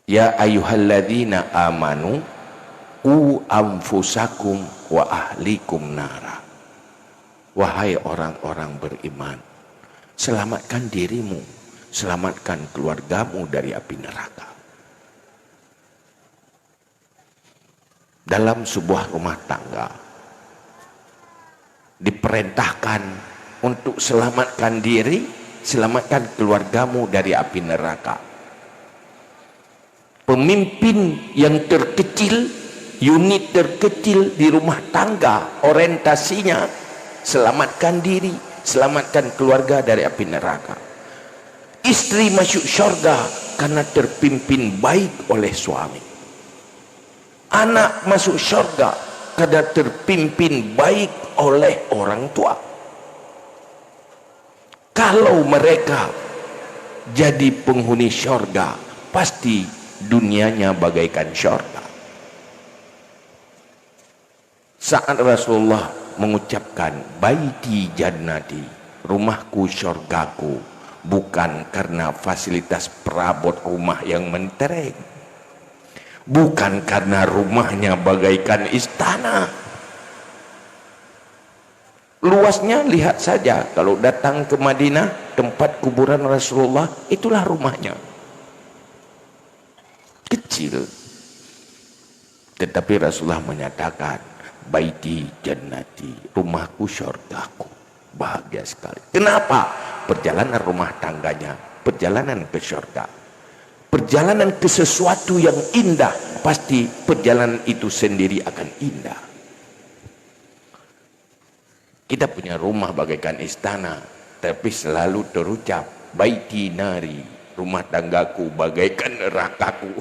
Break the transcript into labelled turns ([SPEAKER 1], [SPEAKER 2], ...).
[SPEAKER 1] Ya ayyuhalladzina amanu qu anfusakum wa ahlikum nara. Wahai orang-orang beriman, selamatkan dirimu, selamatkan keluargamu dari api neraka. Dalam sebuah rumah tangga diperintahkan untuk selamatkan diri, selamatkan keluargamu dari api neraka. Pemimpin yang terkecil, unit terkecil di rumah tangga, orientasinya selamatkan diri, selamatkan keluarga dari api neraka. Istri masuk syurga karena terpimpin baik oleh suami. Anak masuk syurga karena terpimpin baik oleh orang tua. Kalau mereka jadi penghuni syurga, pasti dunianya bagaikan syurga. Saat Rasulullah mengucapkan baiti jannati, rumahku syurgaku, bukan karena fasilitas perabot rumah yang mentereng, bukan karena rumahnya bagaikan istana. Luasnya lihat saja, kalau datang ke Madinah, tempat kuburan Rasulullah, itulah rumahnya. Kecil. Tetapi Rasulullah menyatakan, baiti jannati, rumahku syurgaku. Bahagia sekali. Kenapa? Perjalanan rumah tangganya, perjalanan ke syurga. Perjalanan ke sesuatu yang indah, pasti perjalanan itu sendiri akan indah. Kita punya rumah bagaikan istana, tapi selalu terucap baiti nari, rumah tanggaku bagaikan nerakaku.